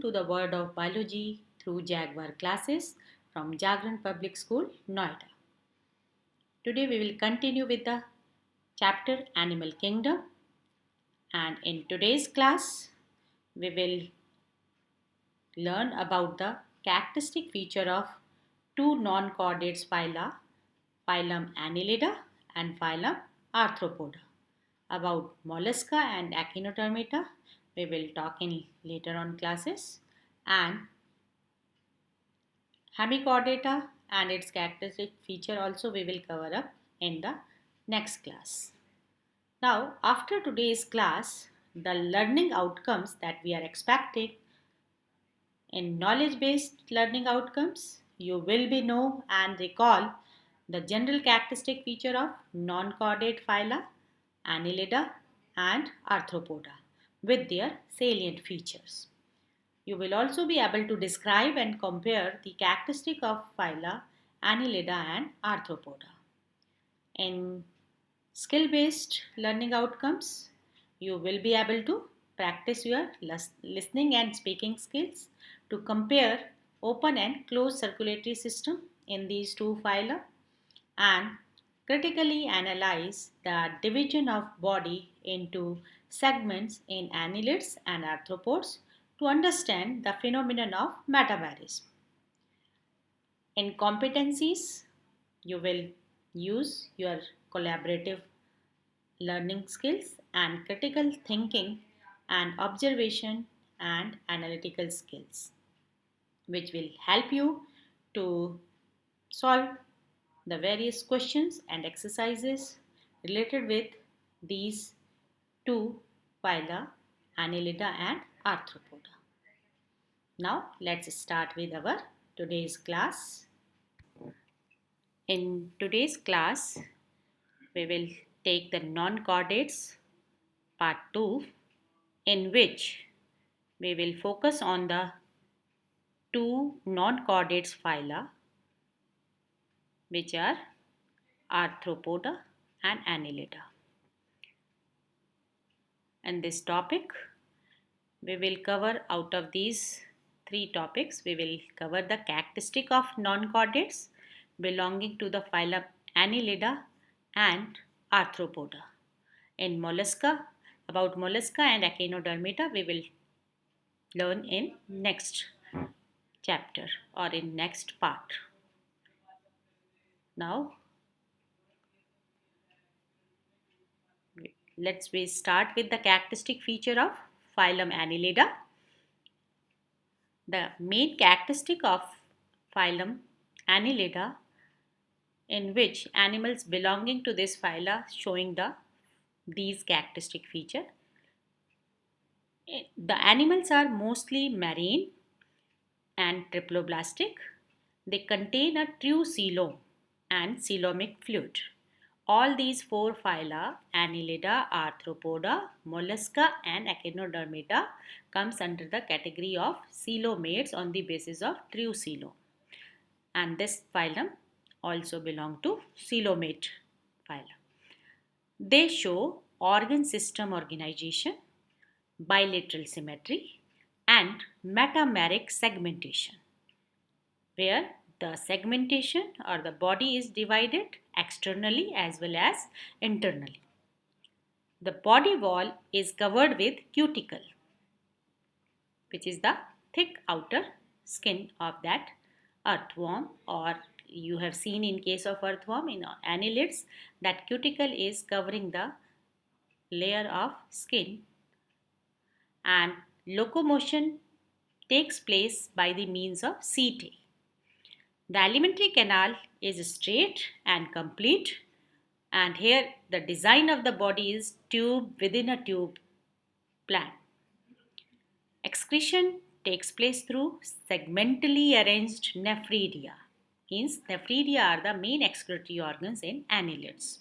to the world of biology through Jaguar classes from Jagran Public School, Noida. Today we will continue with the chapter Animal Kingdom, and in today's class we will learn about the characteristic feature of two non-chordates phyla, phylum Annelida and phylum Arthropoda. About mollusca and echinodermata we will talk in later on classes, and hemichordata and its characteristic feature also we will cover up in the next class. Now, after today's class, the learning outcomes that we are expecting in knowledge based learning outcomes, you will be know and recall the general characteristic feature of non-chordate phyla, Annelida and Arthropoda with their salient features. You will also be able to describe and compare the characteristic of phyla, Annelida and Arthropoda. In skill based learning outcomes, you will be able to practice your listening and speaking skills to compare open and closed circulatory system in these two phyla and critically analyze the division of body into segments in annelids and arthropods to understand the phenomenon of metabolism. In competencies, you will use your collaborative learning skills and critical thinking and observation and analytical skills, which will help you to solve the various questions and exercises related with these two phyla, Annelida and Arthropoda. Now let's start with our today's class. In today's class, we will take the non-chordates part 2, in which we will focus on the two non-chordates phyla, which are Arthropoda and Annelida. And this topic, we will cover out of these three topics, we will cover the characteristic of non-chordates belonging to the phylum Annelida and Arthropoda. In mollusca, about mollusca and echinodermata, we will learn in next chapter or in next part. Now, let's we start with the characteristic feature of phylum Annelida. The main characteristic of phylum Annelida, in which animals belonging to this phyla showing these characteristic feature. The animals are mostly marine and triploblastic. They contain a true coelom and coelomic fluid. All these four phyla, Annelida, Arthropoda, Mollusca and Echinodermata, comes under the category of coelomates on the basis of true coelom. And this phylum also belong to coelomate phylum. They show organ system organization, bilateral symmetry and metameric segmentation, where the segmentation or the body is divided externally as well as internally. The body wall is covered with cuticle, which is the thick outer skin of that earthworm, or you have seen in case of earthworm in annelids that cuticle is covering the layer of skin, and locomotion takes place by the means of setae. The alimentary canal is straight and complete, and here the design of the body is tube within a tube plan. Excretion takes place through segmentally arranged nephridia. Means nephridia are the main excretory organs in annelids.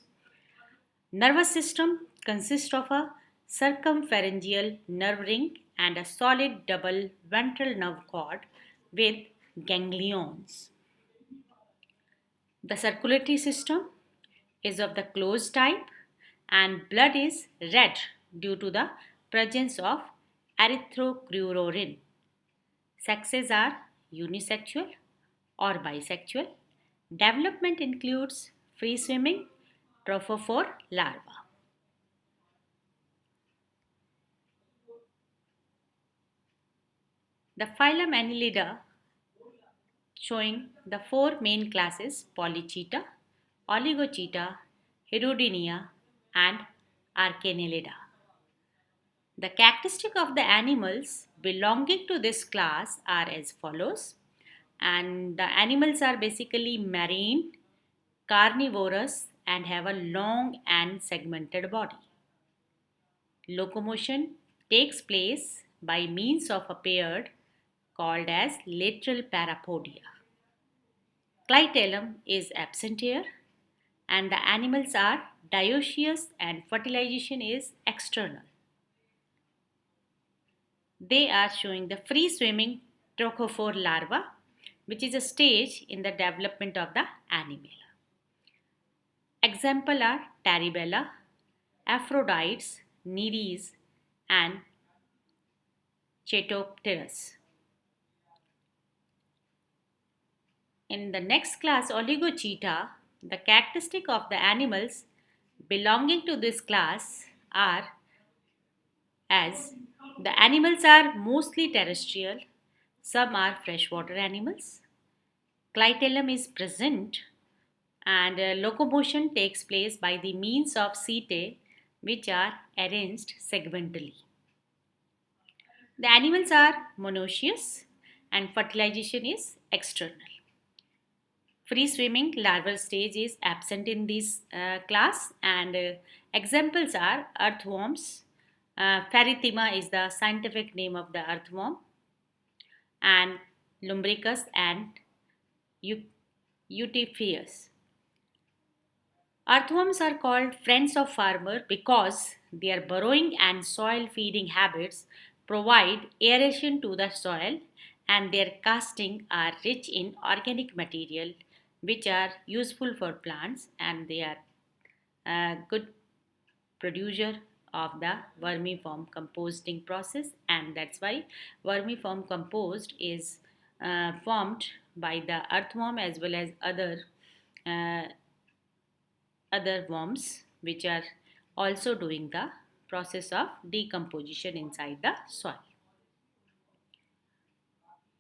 Nervous system consists of a circumpharyngeal nerve ring and a solid double ventral nerve cord with ganglions. The circulatory system is of the closed type and blood is red due to the presence of erythrochrorin. Sexes are unisexual or bisexual. Development includes free swimming, trophophore larva. The phylum Annelida showing the four main classes Polychaeta, Oligochaeta, Hirudinea, and Archenelida. The characteristic of the animals belonging to this class are as follows, and the animals are basically marine, carnivorous, and have a long and segmented body. Locomotion takes place by means of a paired called as lateral parapodia. Clitellum is absent here and the animals are dioecious and fertilization is external. They are showing the free swimming trophophore larva, which is a stage in the development of the animal. Example are Taribella, Aphrodites, Nereis, and Chetopteris. In the next class, Oligochaeta, the characteristic of the animals belonging to this class are as the animals are mostly terrestrial, some are freshwater animals. Clitellum is present and locomotion takes place by the means of setae which are arranged segmentally. The animals are monoecious and fertilization is external. Free swimming larval stage is absent in this class and examples are earthworms. Pherythema is the scientific name of the earthworm and lumbricus and Eutiphius. Earthworms are called friends of farmer because their burrowing and soil feeding habits provide aeration to the soil and their casting are rich in organic material which are useful for plants and they are a good producer of the vermiform composting process and that's why vermiform compost is formed by the earthworm as well as uh, other worms which are also doing the process of decomposition inside the soil.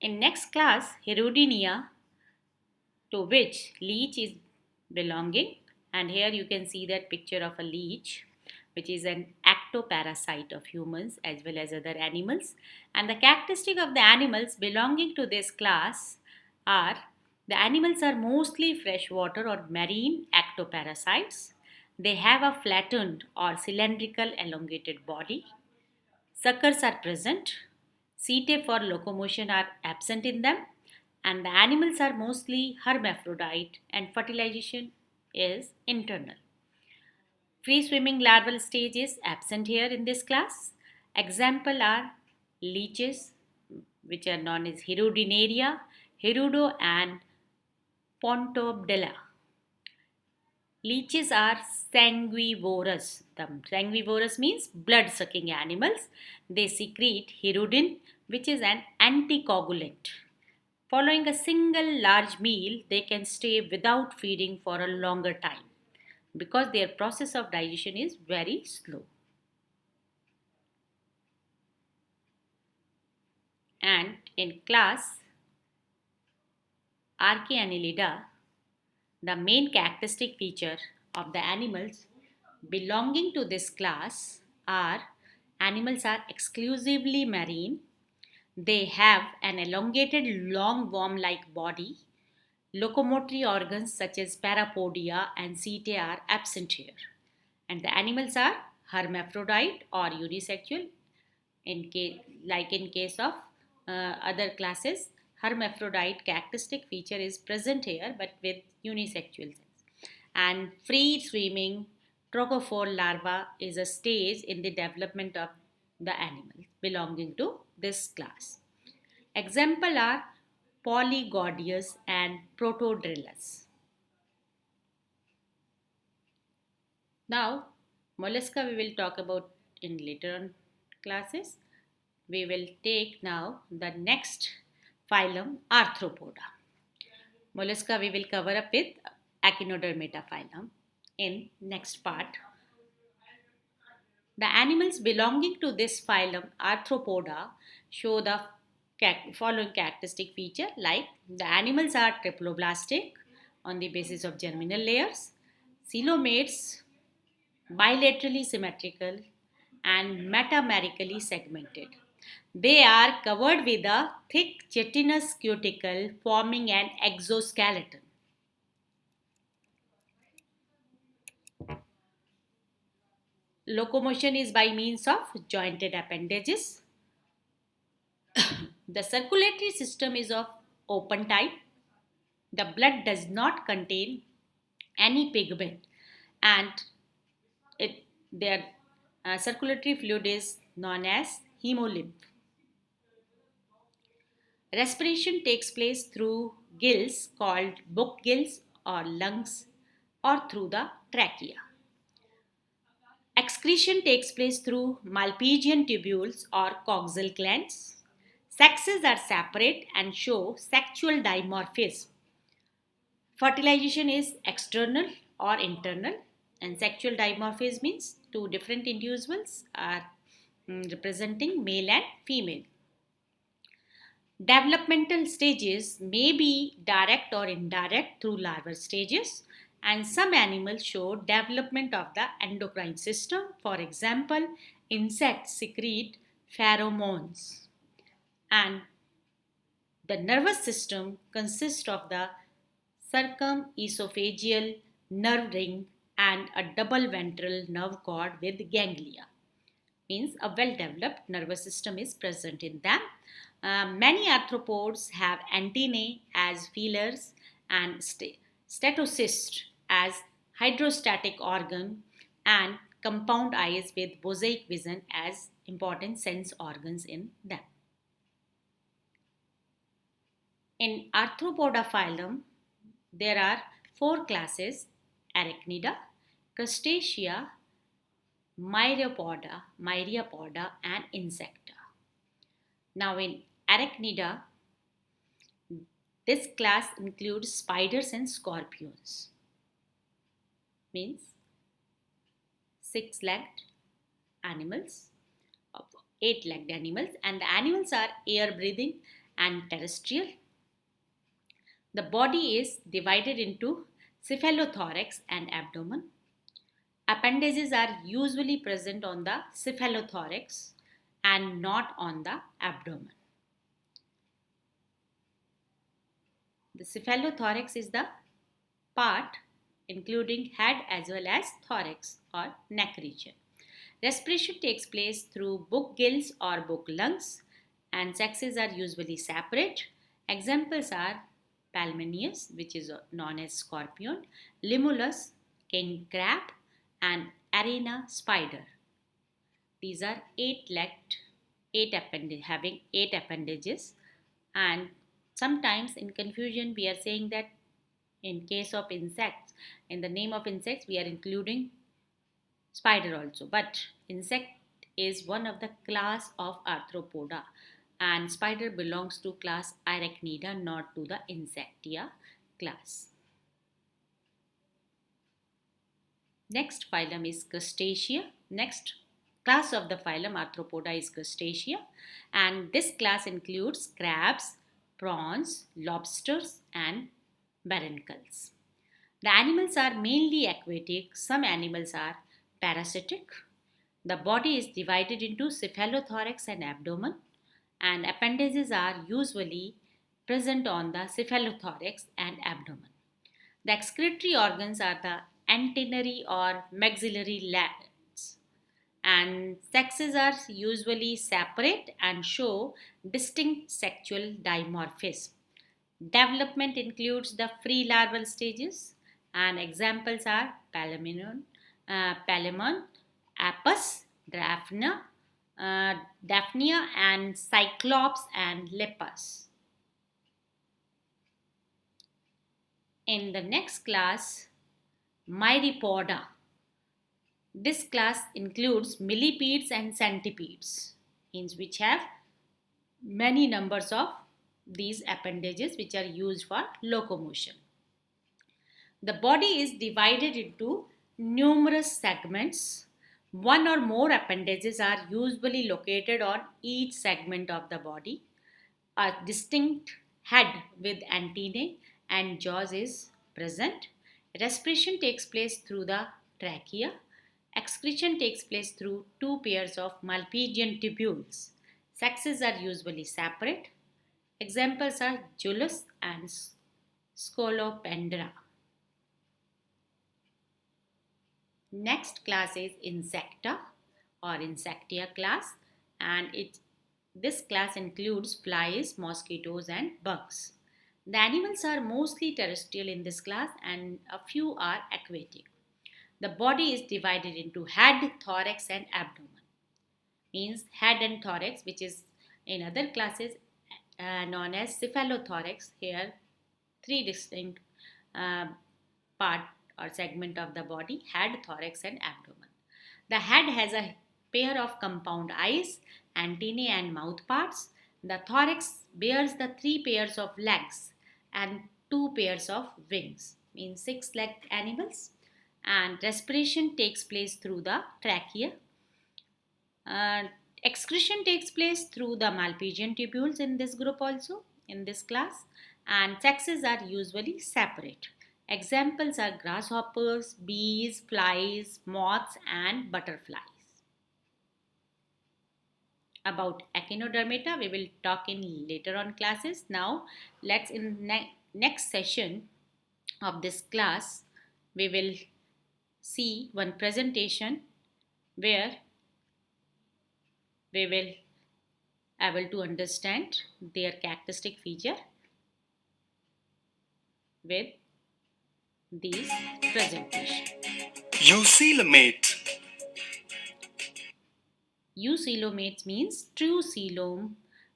In next class, Hirudinea, to which leech is belonging, and here you can see that picture of a leech which is an ectoparasite of humans as well as other animals, and the characteristic of the animals belonging to this class are the animals are mostly freshwater or marine ectoparasites. They have a flattened or cylindrical elongated body. Suckers are present. Setae for locomotion are absent in them. And the animals are mostly hermaphrodite and fertilization is internal. Free swimming larval stage is absent here in this class. Example are leeches, which are known as Hirudinaria, Hirudo, and Pontobdella. Leeches are sanguivorous. The sanguivorous means blood sucking animals. They secrete hirudin, which is an anticoagulant. Following a single large meal, they can stay without feeding for a longer time because their process of digestion is very slow. And in class Archaeannelida, the main characteristic feature of the animals belonging to this class are animals are exclusively marine. They have an elongated long worm-like body. Locomotory organs such as parapodia and setae are absent here. And the animals are hermaphrodite or unisexual like in case of other classes hermaphrodite characteristic feature is present here but with unisexual sex and free swimming trophophore larva is a stage in the development of the animal belonging to this class. Example are Polygodius and Protodrillus. Now, mollusca we will talk about in later on classes. We will take now the next phylum Arthropoda. Mollusca we will cover up with Echinodermata phylum in next part. The animals belonging to this phylum Arthropoda show the following characteristic feature, like the animals are triploblastic on the basis of germinal layers, coelomates, bilaterally symmetrical, and metamerically segmented. They are covered with a thick chitinous cuticle forming an exoskeleton. Locomotion is by means of jointed appendages. The circulatory system is of open type. The blood does not contain any pigment, and their circulatory fluid is known as hemolymph. Respiration takes place through gills called book gills or lungs, or through the trachea. Excretion takes place through Malpighian tubules or coxal glands. Sexes are separate and show sexual dimorphism. Fertilization is external or internal, and sexual dimorphism means two different individuals are representing male and female. Developmental stages may be direct or indirect through larval stages, and some animals show development of the endocrine system. For example, insects secrete pheromones, and the nervous system consists of the circumesophageal nerve ring and a double ventral nerve cord with ganglia. Means a well developed nervous system is present in them. Many arthropods have antennae as feelers and stetocyst as hydrostatic organ, and compound eyes with mosaic vision as important sense organs in them. In Arthropoda phylum, there are four classes: Arachnida, Crustacea, Myriapoda, and Insecta. Now, in Arachnida, this class includes spiders and scorpions. Means six-legged animals, eight-legged animals, and the animals are air-breathing and terrestrial. The body is divided into cephalothorax and abdomen. Appendages are usually present on the cephalothorax and not on the abdomen. The cephalothorax is the part including head as well as thorax or neck region. Respiration takes place through book gills or book lungs, and sexes are usually separate. Examples are Palmenius, which is known as scorpion, Limulus, king crab, and arena spider. These are having eight appendages, and sometimes in confusion we are saying that in case of insects, in the name of insects we are including spider also, but insect is one of the class of Arthropoda, and spider belongs to class Arachnida, not to the Insectia class. Next phylum is Crustacea. Next class of the phylum Arthropoda is Crustacea, and this class includes crabs, prawns, lobsters, and barnacles. The animals are mainly aquatic, some animals are parasitic. The body is divided into cephalothorax and abdomen, and appendages are usually present on the cephalothorax and abdomen. The excretory organs are the antennary or maxillary glands, and sexes are usually separate and show distinct sexual dimorphism. Development includes the free larval stages, and examples are Palemon, Apus, Daphnia, and Cyclops and Lepus. In the next class, Myriapoda. This class includes millipedes and centipedes, which have many numbers of these appendages which are used for locomotion. The body is divided into numerous segments. One or more appendages are usually located on each segment of the body. A distinct head with antennae and jaws is present. Respiration takes place through the trachea. Excretion takes place through two pairs of Malpighian tubules. Sexes are usually separate. Examples are Jullus and Scolopendra. Next class is Insecta or Insectia class, and this class includes flies, mosquitoes and bugs. The animals are mostly terrestrial in this class and a few are aquatic. The body is divided into head, thorax and abdomen. Means head and thorax, which is in other classes known as cephalothorax. Here three distinct uh, part or segment of the body: head, thorax and abdomen. The head has a pair of compound eyes, antennae and mouth parts. The thorax bears the three pairs of legs and two pairs of wings, means six-legged animals. And respiration takes place through the trachea. uh, Excretion takes place through the Malpighian tubules in this group also, in this class, and sexes are usually separate. Examples are grasshoppers, bees, flies, moths, and butterflies. About echinodermata, we will talk in later on classes. Now, let's in next session of this class, we will see one presentation where we will able to understand their characteristic feature with these presentation. Eucoelomate. Eucoelomates means true coelom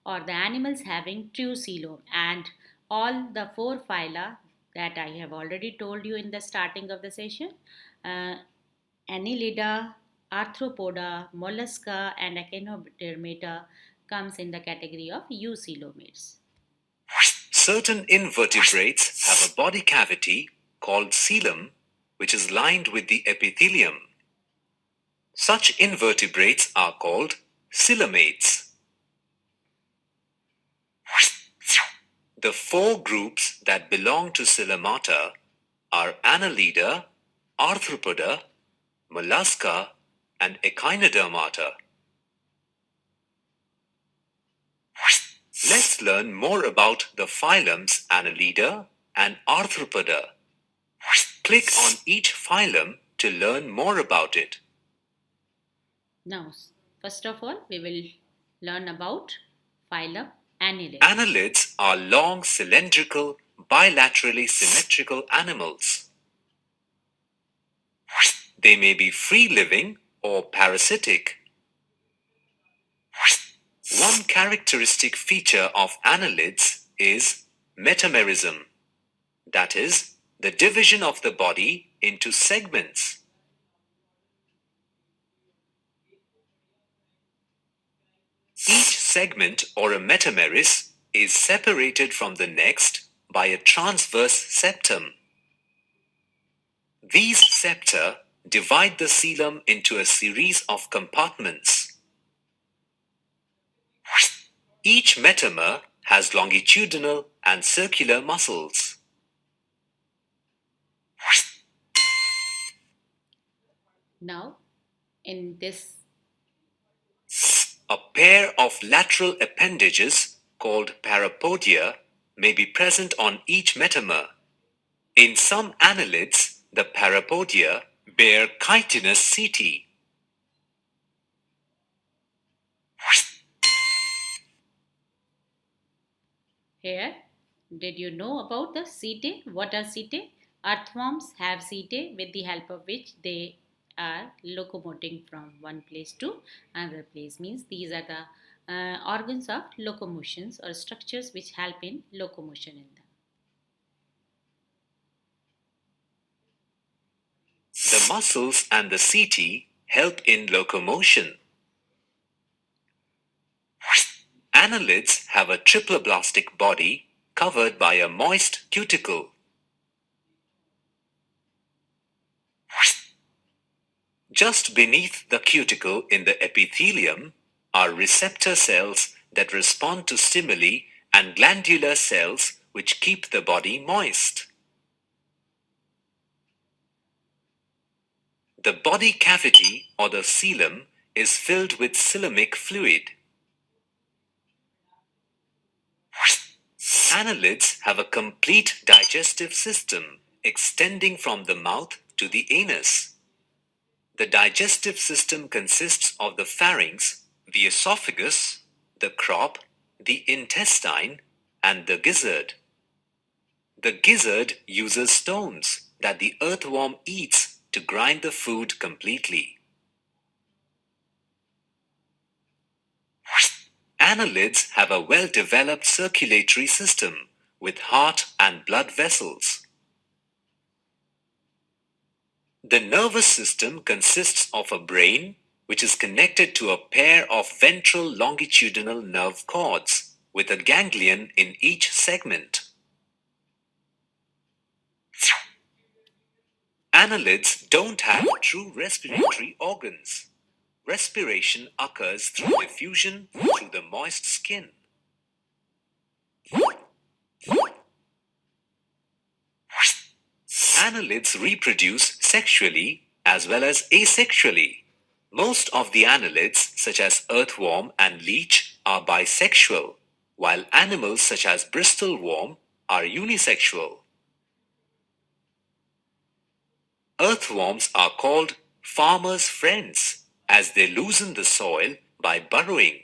or the animals having true coelom, and all the four phyla that I have already told you in the starting of the session, uh, Annelida, Arthropoda, Mollusca and Echinodermata comes in the category of eucoelomates. Certain invertebrates have a body cavity called coelom, which is lined with the epithelium. Such invertebrates are called coelomates. The four groups that belong to Coelomata are Annelida, Arthropoda, Mollusca, and Echinodermata. Let's learn more about the phylums Annelida and Arthropoda. Click on each phylum to learn more about it. Now, first of all, we will learn about phylum Annelid. Annelids are long, cylindrical, bilaterally symmetrical animals. They may be free-living or parasitic. One characteristic feature of annelids is metamerism, that is, the division of the body into segments. Each segment or a metameris is separated from the next by a transverse septum. These septa divide the coelom into a series of compartments. Each metamer has longitudinal and circular muscles. Now, in this, A pair of lateral appendages called parapodia may be present on each metamer. In some annelids, the parapodia bear chitinous setae. here, did you know about the setae? What are setae? Earthworms have setae with the help of which they are locomoting from one place to another place. Means these are the organs of locomotions or structures which help in locomotion in them. The muscles and the setae help in locomotion. Annelids have a triploblastic body covered by a moist cuticle. Just beneath the cuticle in the epithelium are receptor cells that respond to stimuli and glandular cells which keep the body moist. The body cavity or the coelom is filled with coelomic fluid. Annelids have a complete digestive system extending from the mouth to the anus. The digestive system consists of the pharynx, the esophagus, the crop, the intestine, and the gizzard. The gizzard uses stones that the earthworm eats to grind the food completely. Annelids have a well-developed circulatory system with heart and blood vessels. The nervous system consists of a brain, which is connected to a pair of ventral longitudinal nerve cords with a ganglion in each segment. Annelids don't have true respiratory organs. Respiration occurs through diffusion through the moist skin. Annelids reproduce sexually as well as asexually. Most of the annelids, such as earthworm and leech, are bisexual, while animals such as Bristol worm are unisexual. Earthworms are called farmers' friends as they loosen the soil by burrowing.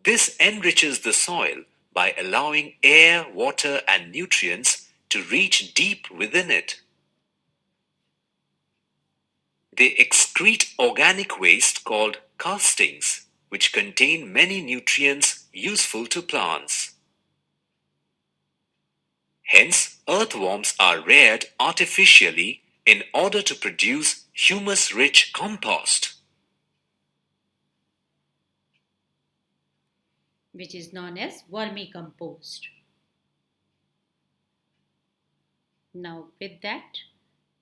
This enriches the soil by allowing air, water, and nutrients to reach deep within it. They excrete organic waste called castings, which contain many nutrients useful to plants. Hence, earthworms are reared artificially in order to produce humus-rich compost. which is known as vermicompost. Now, with that,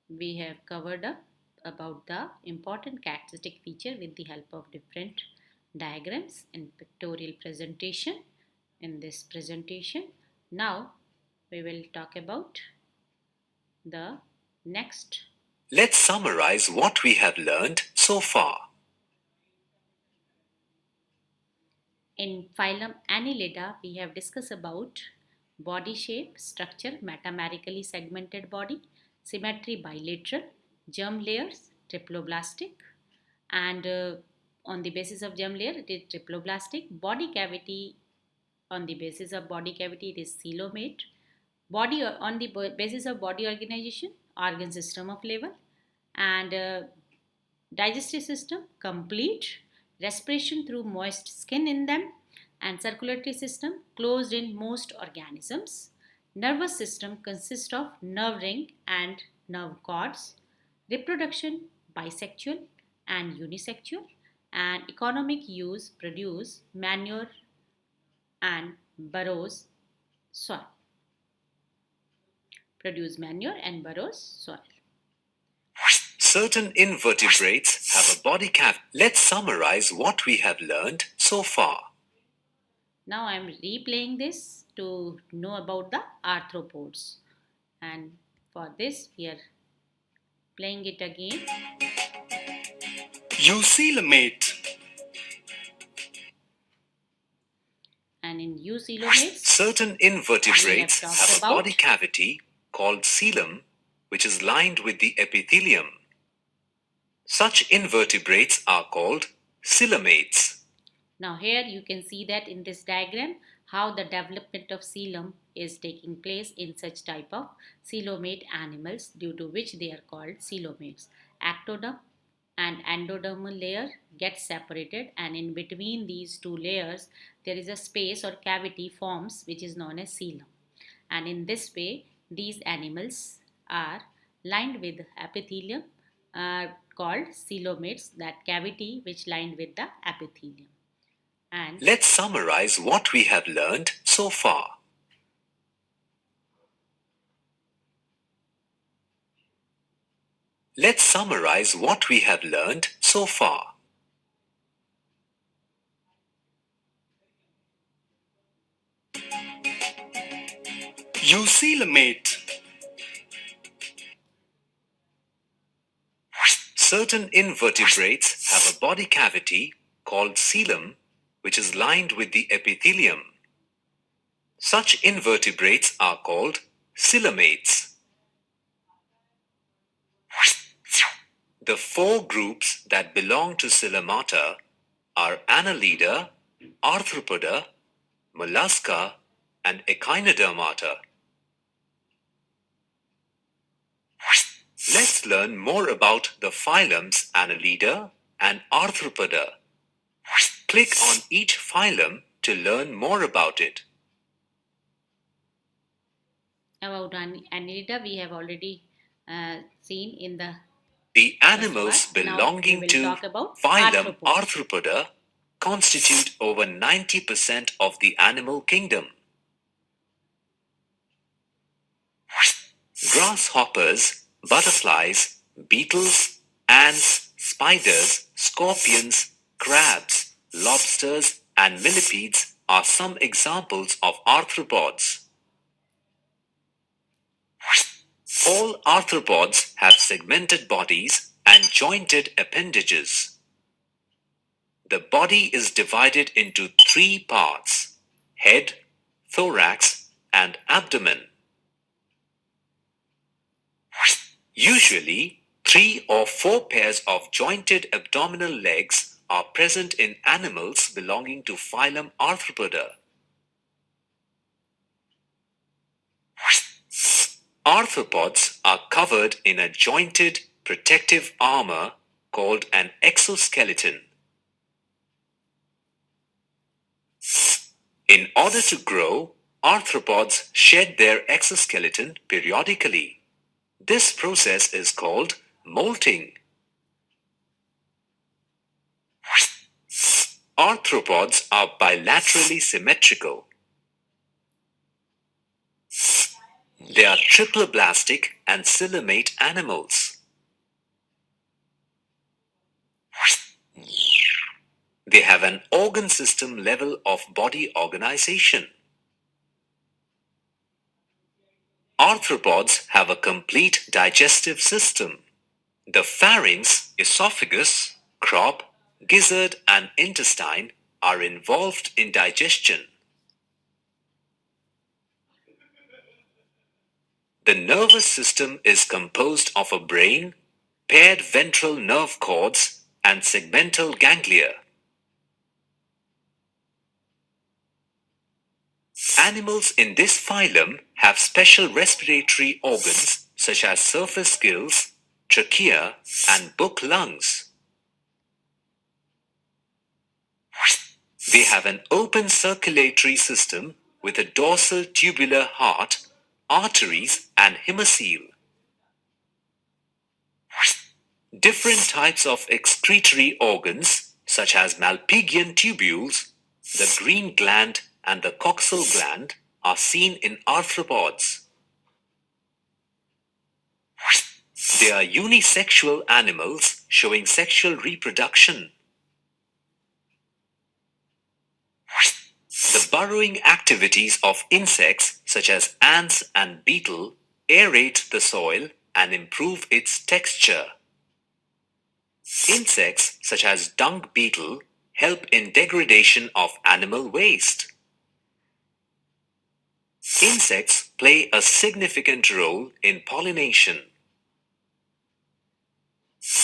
we have covered up about the important characteristic feature with the help of different diagrams and pictorial presentation in this presentation. Now, we will talk about the next. Let's summarize what we have learned so far. In phylum Annelida, we have discussed about body shape, structure, metamerically segmented body, symmetry bilateral, germ layers, triploblastic, and on the basis of germ layer, it is triploblastic. Body cavity, on the basis of body cavity, it is coelomate. Body on the basis of body organization, organ system of level, and digestive system complete, respiration through moist skin in them, and circulatory system closed in most organisms. Nervous system consists of nerve ring and nerve cords. Reproduction bisexual and unisexual, and economic use produce manure and burrows soil. Produce manure and burrows soil. Certain invertebrates have a body cavity. Let's summarize what we have learned so far. Now I am replaying this to know about the arthropods, and for this we are playing it again. Eucoelomate. And in eucoelomates, Certain invertebrates have a body cavity called coelom, which is lined with the epithelium. Such invertebrates are called coelomates. Now here you can see that in this diagram how the development of coelom is taking place in such type of coelomate animals, due to which they are called coelomates. Ectoderm and endodermal layer get separated, and in between these two layers there is a space or cavity forms which is known as coelom. And in this way these animals are lined with epithelium called coelomates, that cavity which lined with the epithelium. And let's summarize what we have learned so far. Let's summarize what we have learned so far. Eucoelomate. Certain invertebrates have a body cavity called coelom, which is lined with the epithelium. Such invertebrates are called coelomates. The four groups that belong to Coelomata are Annelida, Arthropoda, Mollusca, and Echinodermata. Let's learn more about the phylums Annelida and Arthropoda. Click on each phylum to learn more about it. about Annelida, we have already seen in the The first animals part. Now we belonging will to talk about phylum arthropods. Arthropoda constitute over 90% of the animal kingdom. Grasshoppers, butterflies, beetles, ants, spiders, scorpions, crabs, lobsters, and millipedes are some examples of arthropods. All arthropods have segmented bodies and jointed appendages. The body is divided into three parts: head, thorax, and abdomen. Usually, 3 or 4 pairs of jointed abdominal legs are present in animals belonging to phylum Arthropoda. Arthropods are covered in a jointed protective armor called an exoskeleton. In order to grow, arthropods shed their exoskeleton periodically. This process is called molting. Arthropods are bilaterally symmetrical. They are triploblastic and coelomate animals. They have an organ system level of body organization. Arthropods have a complete digestive system. The pharynx, esophagus, crop, gizzard, and intestine are involved in digestion. The nervous system is composed of a brain, paired ventral nerve cords, and segmental ganglia. Animals in this phylum have special respiratory organs such as surface gills, trachea, and book lungs. They have an open circulatory system with a dorsal tubular heart, arteries, and hemocoel. Different types of excretory organs, such as Malpighian tubules, the green gland, and the coxal gland, are seen in arthropods. They are unisexual animals showing sexual reproduction. The burrowing activities of insects such as ants and beetle aerate the soil and improve its texture. Insects such as dung beetle help in degradation of animal waste. Insects play a significant role in pollination.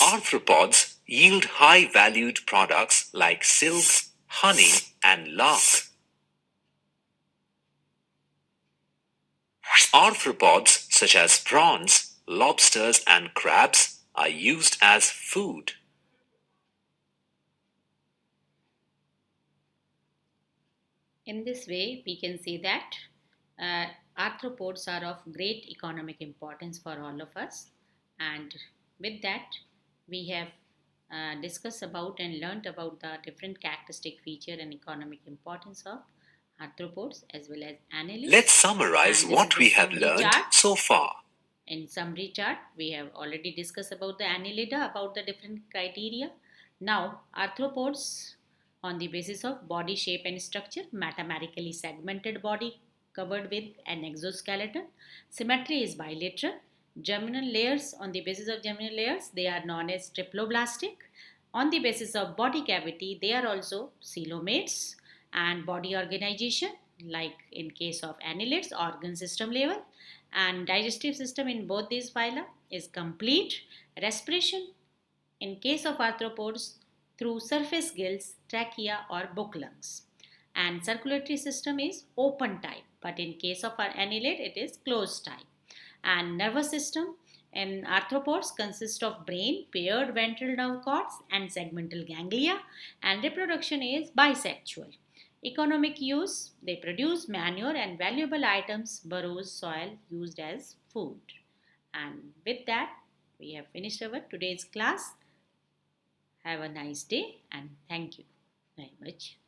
Arthropods yield high-valued products like silk, honey, and lark. Arthropods such as prawns, lobsters, and crabs are used as food. In this way, we can see that uh, arthropods are of great economic importance for all of us. And with that, we have discussed about and learnt about the different characteristic feature and economic importance of arthropods as well as annelids. Let's summarize And this is what the we have summary learned chart. so far. In summary chart, we have already discussed about the annelida, about the different criteria. Now, arthropods on the basis of body shape and structure, metamerically segmented body covered with an exoskeleton. Symmetry is bilateral. Germinal layers, on the basis of germinal layers, they are known as triploblastic. On the basis of body cavity, they are also coelomates. And body organization, like in case of annelids, organ system level, and digestive system in both these phyla is complete. Respiration in case of arthropods through surface gills, trachea or book lungs. And circulatory system is open type, but in case of our annelid it is closed type. And nervous system in arthropods consists of brain, paired ventral nerve cords and segmental ganglia, and reproduction is bisexual. Economic use, they produce manure and valuable items, burrows, soil used as food. And with that, we have finished our today's class. Have a nice day and thank you very much.